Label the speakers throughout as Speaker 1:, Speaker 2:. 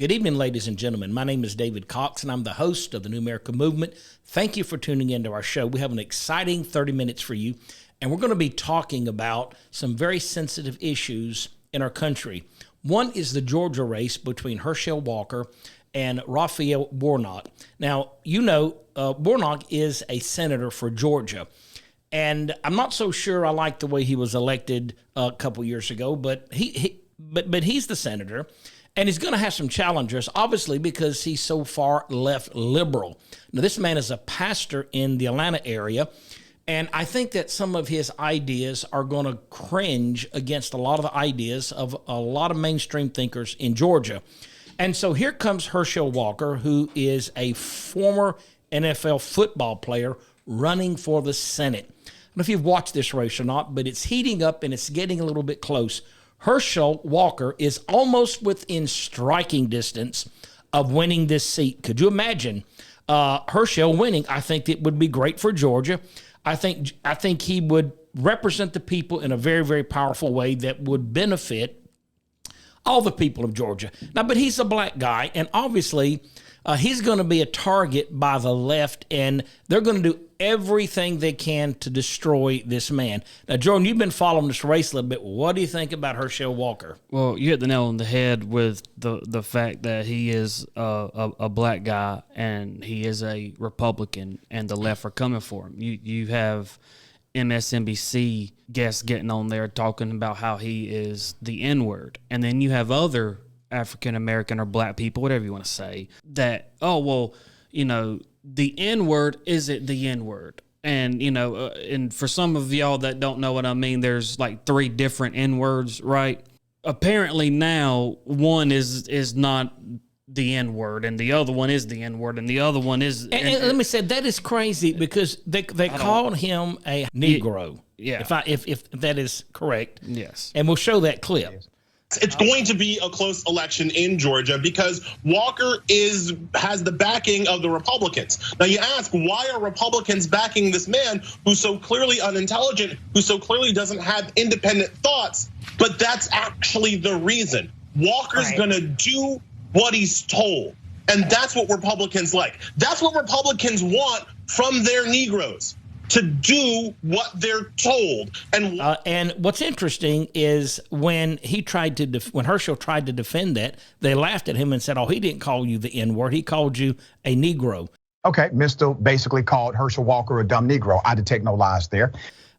Speaker 1: Good evening, ladies and gentlemen. My name is David Cox, and I'm the host of the New America Movement. Thank you for tuning into our show. We have an exciting 30 minutes for you, and we're going to be talking about some very sensitive issues in our country. One is the Georgia race between Herschel Walker and Raphael Warnock. Now, you know, Warnock is a senator for Georgia, and I'm not so sure I like the way he was elected a couple years ago, but he's the senator. And he's going to have some challengers, obviously, because he's so far left liberal. Now, this man is a pastor in the Atlanta area, and I think that some of his ideas are going to cringe against a lot of the ideas of a lot of mainstream thinkers in Georgia. And so here comes Herschel Walker, who is a former NFL football player running for the Senate. I don't know if you've watched this race or not, but it's heating up and it's getting a little bit close. Herschel Walker is almost within striking distance of winning this seat. Could you imagine Herschel winning? I think it would be great for Georgia. I think he would represent the people in a very, very powerful way that would benefit all the people of Georgia. Now, but he's a black guy, and obviously he's going to be a target by the left, and they're going to do everything they can to destroy this man. Now, Jordan, you've been following this race a little bit. What do you think about Herschel Walker?
Speaker 2: Well, you hit the nail on the head with the fact that he is a black guy and he is a Republican, and the left are coming for him. You have MSNBC guests getting on there talking about how he is the N-word, and then you have other African-American or black people, whatever you want to say, that, the N-word isn't the N-word. And, and for some of y'all that don't know what I mean, there's like 3 different N-words, right? Apparently now one is not the N-word, and the other one is the N-word, and the other one is...
Speaker 1: And let me say, that is crazy because they called him a Negro.
Speaker 2: Yeah.
Speaker 1: If that is correct.
Speaker 2: Yes.
Speaker 1: And we'll show that clip.
Speaker 3: It's going to be a close election in Georgia because Walker has the backing of the Republicans. Now you ask, why are Republicans backing this man who's so clearly unintelligent, who so clearly doesn't have independent thoughts? But that's actually the reason. Walker's going to do what he's told. And that's what Republicans like. That's what Republicans want from their Negroes, to do what they're told.
Speaker 1: And what's interesting is when Herschel tried to defend that, they laughed at him and said, "Oh, he didn't call you the N-word. He called you a Negro."
Speaker 4: Okay, Mr. basically called Herschel Walker a dumb Negro. I detect no lies there.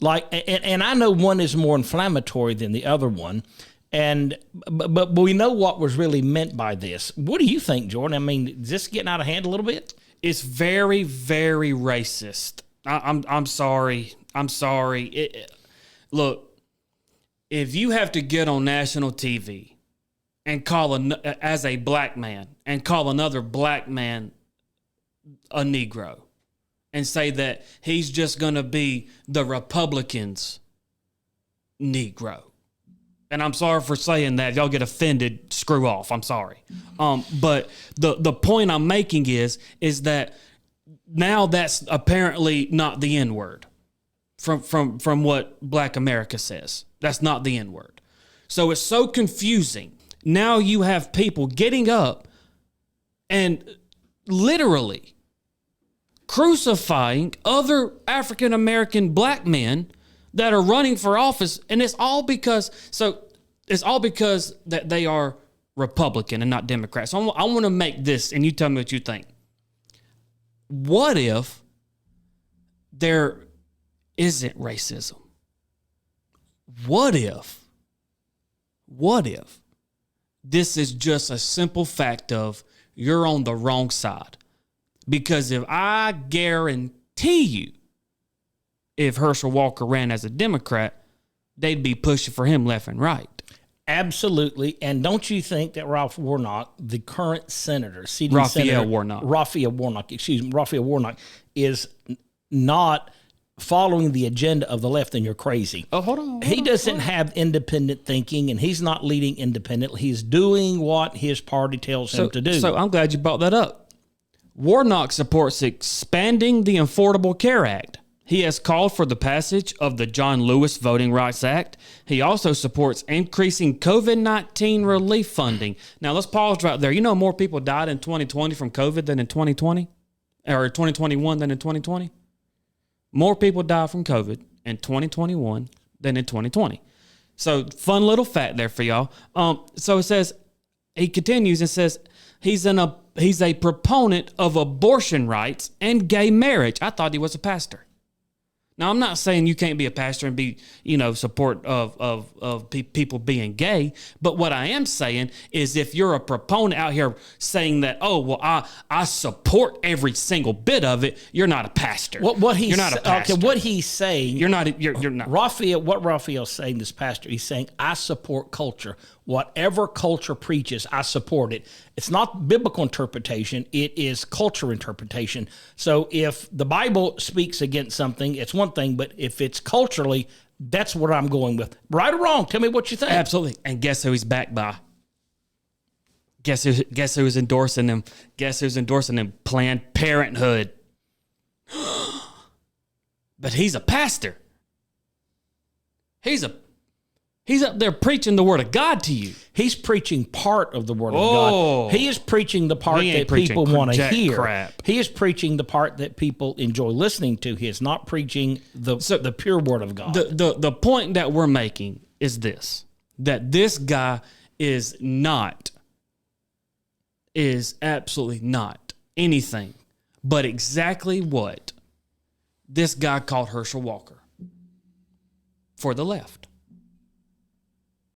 Speaker 1: And I know one is more inflammatory than the other one. But we know what was really meant by this. What do you think, Jordan? I mean, is this getting out of hand a little bit?
Speaker 2: It's very, very racist. I'm sorry. Look, if you have to get on national TV and as a black man and call another black man a Negro and say that he's just going to be the Republicans' Negro, and I'm sorry for saying that, y'all get offended, screw off. I'm sorry. But the point I'm making is that now that's apparently not the N-word from what Black America says. That's not the N-word. So it's so confusing. Now you have people getting up and literally crucifying other African-American black men that are running for office, and it's all because that they are Republican and not Democrat. So I want to make this, and you tell me what you think. What if there isn't racism? What if this is just a simple fact of you're on the wrong side? Because if I guarantee you, if Herschel Walker ran as a Democrat, they'd be pushing for him left and right.
Speaker 1: Absolutely. And don't you think that Raphael Warnock, the current senator, Raphael Warnock is not following the agenda of the left, then you're crazy.
Speaker 2: Oh, hold on.
Speaker 1: He doesn't have independent thinking, and he's not leading independently. He's doing what his party tells him to do.
Speaker 2: So I'm glad you brought that up. Warnock supports expanding the Affordable Care Act. He has called for the passage of the John Lewis Voting Rights Act. He also supports increasing COVID-19 relief funding. Now, let's pause right there. You know more people died in 2020 from COVID than in 2020? Or 2021 than in 2020? More people died from COVID in 2021 than in 2020. So, fun little fact there for y'all. So it says, he continues and says, he's a proponent of abortion rights and gay marriage. I thought he was a pastor. Now, I'm not saying you can't be a pastor and be, support of people being gay. But what I am saying is if you're a proponent out here saying that, I support every single bit of it, you're not a pastor. You're not a pastor.
Speaker 1: Okay, what he's saying.
Speaker 2: You're not.
Speaker 1: What Raphael's saying, this pastor, he's saying, I support culture. Whatever culture preaches, I support it. It's not biblical interpretation. It is culture interpretation. So if the Bible speaks against something, it's one thing, but if it's culturally, that's what I'm going with. Right or wrong? Tell me what you think.
Speaker 2: Absolutely. And guess who he's backed by? Guess who's endorsing them? Guess who's endorsing them? Planned Parenthood. But he's a pastor. He's up there preaching the word of God to you.
Speaker 1: He's preaching part of the word of God. He is preaching the part that people want to hear.
Speaker 2: Crap.
Speaker 1: He is preaching the part that people enjoy listening to. He is not preaching the pure word of God.
Speaker 2: The point that we're making is this, that this guy is absolutely not anything but exactly what this guy called Herschel Walker for the left.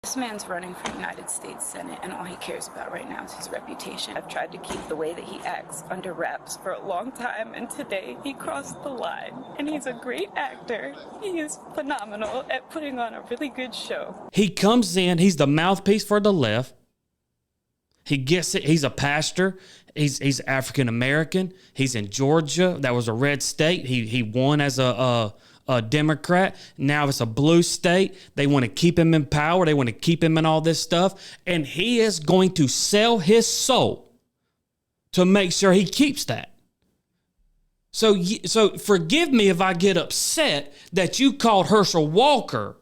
Speaker 5: This man's running for United States Senate, and all he cares about right now is his reputation. I've tried to keep the way that he acts under wraps for a long time, and today he crossed the line. And he's a great actor. He is phenomenal at putting on a really good show.
Speaker 2: He comes in, he's the mouthpiece for the left. He gets it. He's a pastor. He's African American. He's in Georgia. That was a red state. He won as a Democrat. Now it's a blue state. They want to keep him in power. They want to keep him in all this stuff. And he is going to sell his soul to make sure he keeps that. So forgive me if I get upset that you called Herschel Walker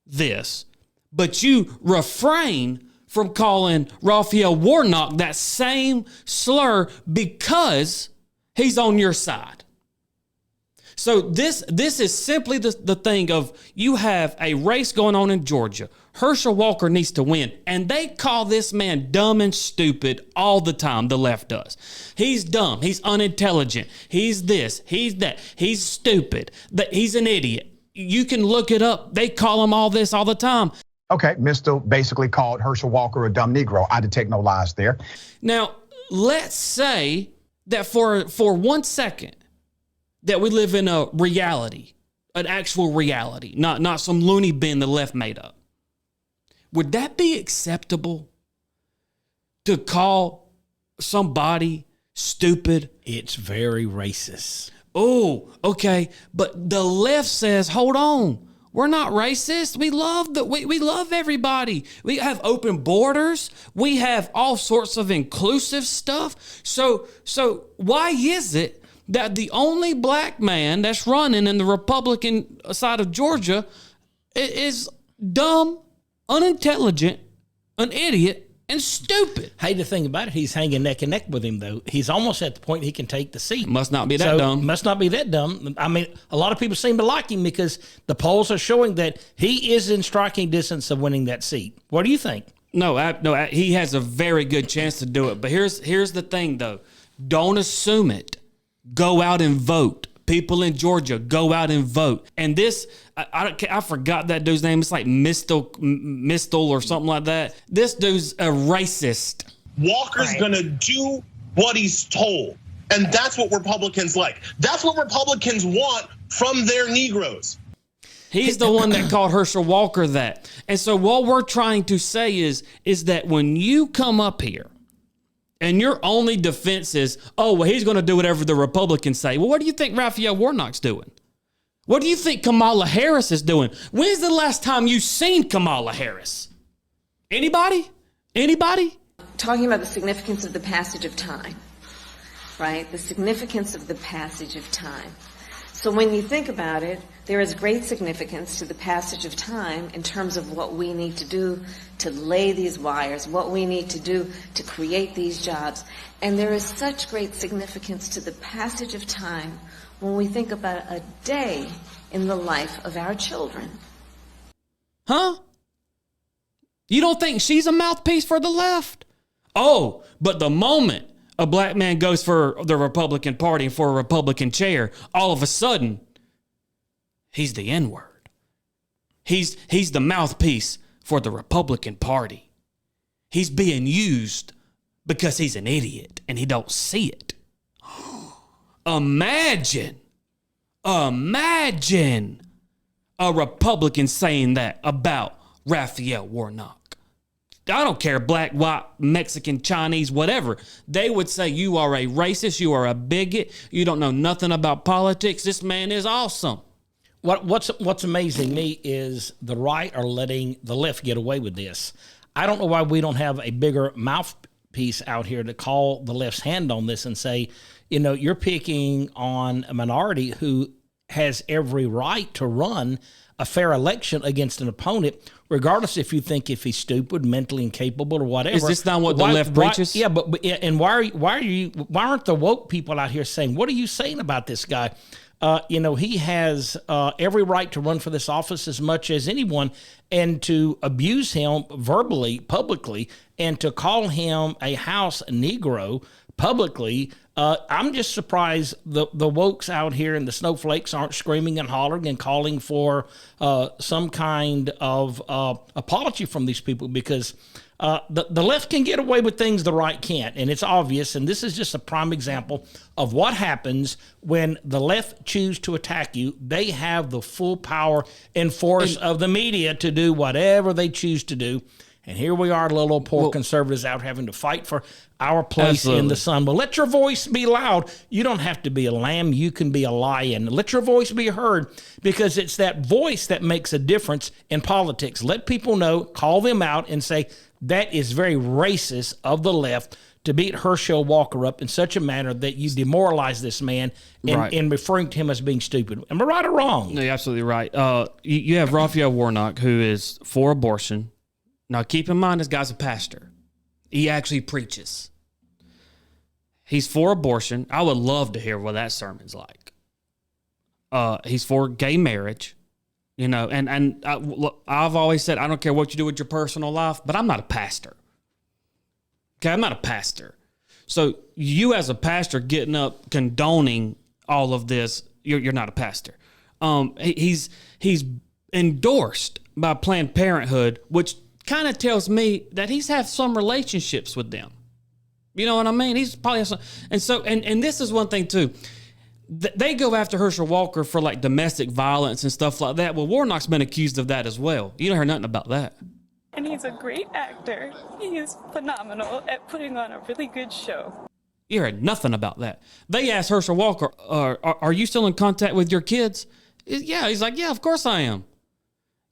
Speaker 2: this, but you refrain from calling Raphael Warnock that same slur because he's on your side. So this is simply the thing of you have a race going on in Georgia. Herschel Walker needs to win. And they call this man dumb and stupid all the time, the left does. He's dumb. He's unintelligent. He's this. He's that. He's stupid. He's an idiot. You can look it up. They call him all this all the time.
Speaker 4: Okay, Mr. basically called Herschel Walker a dumb Negro. I detect no lies there.
Speaker 2: Now, let's say that for 1 second, that we live in a reality, an actual reality, not some loony bin the left made up. Would that be acceptable to call somebody stupid?
Speaker 1: It's very racist.
Speaker 2: Oh, okay. But the left says, hold on. We're not racist. We love everybody. We have open borders. We have all sorts of inclusive stuff. So why is it that the only black man that's running in the Republican side of Georgia is dumb, unintelligent, an idiot, and stupid?
Speaker 1: Hey, the thing about it, he's hanging neck and neck with him, though. He's almost at the point he can take the seat.
Speaker 2: Must not be that dumb.
Speaker 1: Must not be that dumb. I mean, a lot of people seem to like him because the polls are showing that he is in striking distance of winning that seat. What do you think?
Speaker 2: No, he has a very good chance to do it. But here's the thing, though. Don't assume it. Go out and vote. People in Georgia, go out and vote. And this, I forgot that dude's name. It's like Mistel or something like that. This dude's a racist.
Speaker 3: Walker's gonna do what he's told. And that's what Republicans like. That's what Republicans want from their Negroes.
Speaker 2: He's the one that called Herschel Walker that. And so what we're trying to say is that when you come up here, and your only defense is, he's going to do whatever the Republicans say. Well, what do you think Raphael Warnock's doing? What do you think Kamala Harris is doing? When's the last time you seen Kamala Harris? Anybody?
Speaker 6: Talking about the significance of the passage of time, right? The significance of the passage of time. So when you think about it, there is great significance to the passage of time in terms of what we need to do to lay these wires, what we need to do to create these jobs. And there is such great significance to the passage of time when we think about a day in the life of our children.
Speaker 2: Huh? You don't think she's a mouthpiece for the left? Oh, but the moment a black man goes for the Republican Party and for a Republican chair, all of a sudden, he's the N-word. He's the mouthpiece for the Republican Party. He's being used because he's an idiot and he don't see it. Imagine a Republican saying that about Raphael Warnock. I don't care, black, white, Mexican, Chinese, whatever. They would say you are a racist, you are a bigot, you don't know nothing about politics. This man is awesome.
Speaker 1: What's amazing me is the right are letting the left get away with this. I don't know why we don't have a bigger mouthpiece out here to call the left's hand on this and say, you're picking on a minority who has every right to run a fair election against an opponent, regardless if he's stupid, mentally incapable, or whatever.
Speaker 2: Is this not what the left preaches?
Speaker 1: Yeah, and why aren't the woke people out here saying, what are you saying about this guy? He has every right to run for this office as much as anyone, and to abuse him verbally, publicly, and to call him a house Negro publicly. I'm just surprised the wokes out here and the snowflakes aren't screaming and hollering and calling for some kind of apology from these people, because the left can get away with things the right can't, and it's obvious. And this is just a prime example of what happens when the left choose to attack you. They have the full power and force of the media to do whatever they choose to do. And here we are, little poor conservatives out having to fight for our place in the sun. Well, let your voice be loud. You don't have to be a lamb. You can be a lion. Let your voice be heard, because it's that voice that makes a difference in politics. Let people know, call them out, and say, that is very racist of the left to beat Herschel Walker up in such a manner that you demoralize this man in referring to him as being stupid. Am I right or wrong?
Speaker 2: No, you're absolutely right. You have Raphael Warnock, who is for abortion. Now, keep in mind, this guy's a pastor. He actually preaches. He's for abortion. I would love to hear what that sermon's like. He's for gay marriage, and I've always said, I don't care what you do with your personal life, but I'm not a pastor. Okay, I'm not a pastor. So you as a pastor getting up condoning all of this, you're not a pastor. He's endorsed by Planned Parenthood, which kind of tells me that he's had some relationships with them. You know what I mean? He's probably some, and this is one thing too. They go after Herschel Walker for like domestic violence and stuff like that. Well, Warnock's been accused of that as well. You don't hear nothing about that.
Speaker 5: And he's a great actor. He is phenomenal at putting on a really good show.
Speaker 2: You heard nothing about that. They asked Herschel Walker, are you still in contact with your kids? Yeah, he's like, yeah, of course I am.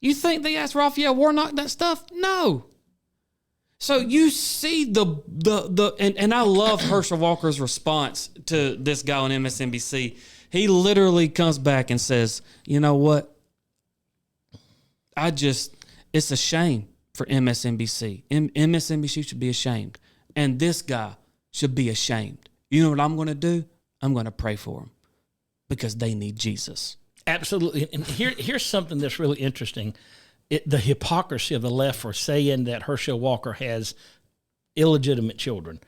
Speaker 2: You think they asked Raphael Warnock that stuff? No. So you see and I love Herschel Walker's response to this guy on MSNBC. He literally comes back and says, you know what? It's a shame for MSNBC. MSNBC should be ashamed. And this guy should be ashamed. You know what I'm going to do? I'm going to pray for them, because they need Jesus.
Speaker 1: Absolutely. And here's something that's really interesting. The hypocrisy of the left for saying that Herschel Walker has illegitimate children,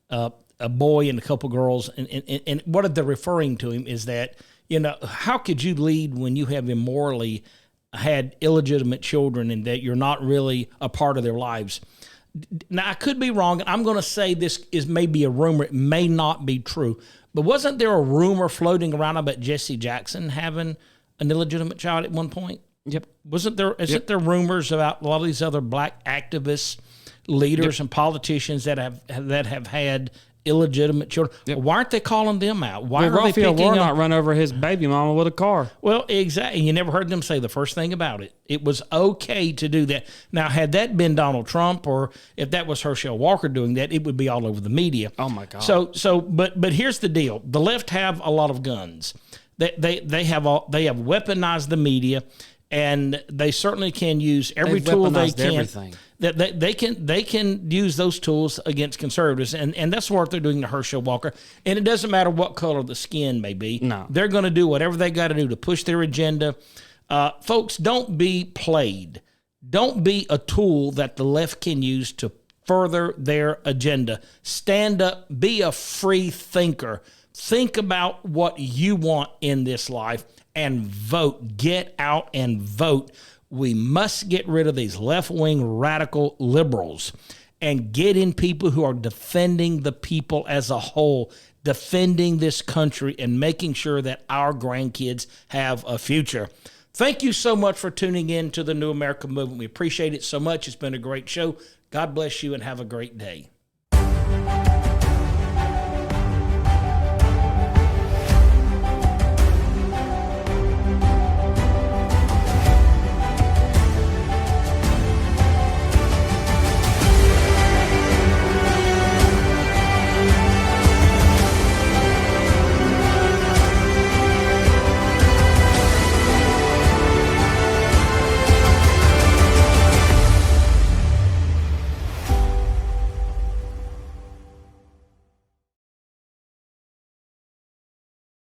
Speaker 1: a boy and a couple girls. And what they're referring to him is that, how could you lead when you have immorally had illegitimate children and that you're not really a part of their lives? Now, I could be wrong. I'm going to say this is maybe a rumor. It may not be true. But wasn't there a rumor floating around about Jesse Jackson having an illegitimate child at one point?
Speaker 2: Yep.
Speaker 1: Isn't there rumors about a lot of these other black activists, leaders, and politicians that have had illegitimate children?
Speaker 2: Yep.
Speaker 1: Why aren't they calling them out? Why are they
Speaker 2: Raphael
Speaker 1: picking
Speaker 2: Warnock
Speaker 1: up?
Speaker 2: run over his baby mama with a car?
Speaker 1: Well, exactly. You never heard them say the first thing about it. It was okay to do that. Now, had that been Donald Trump, or if that was Herschel Walker doing that, it would be all over the media.
Speaker 2: Oh my God.
Speaker 1: But here's the deal: the left have a lot of guns. They have weaponized the media, and they certainly can use every
Speaker 2: They've
Speaker 1: tool they
Speaker 2: weaponized
Speaker 1: can.
Speaker 2: everything.
Speaker 1: They can use those tools against conservatives, and that's what they're doing to Herschel Walker. And it doesn't matter what color the skin may be.
Speaker 2: No.
Speaker 1: They're going to do whatever they got to do to push their agenda. Folks, don't be played. Don't be a tool that the left can use to further their agenda. Stand up. Be a free thinker. Think about what you want in this life and vote. Get out and vote. We must get rid of these left-wing radical liberals and get in people who are defending the people as a whole, defending this country and making sure that our grandkids have a future. Thank you so much for tuning in to the New America Movement. We appreciate it so much. It's been a great show. God bless you and have a great day.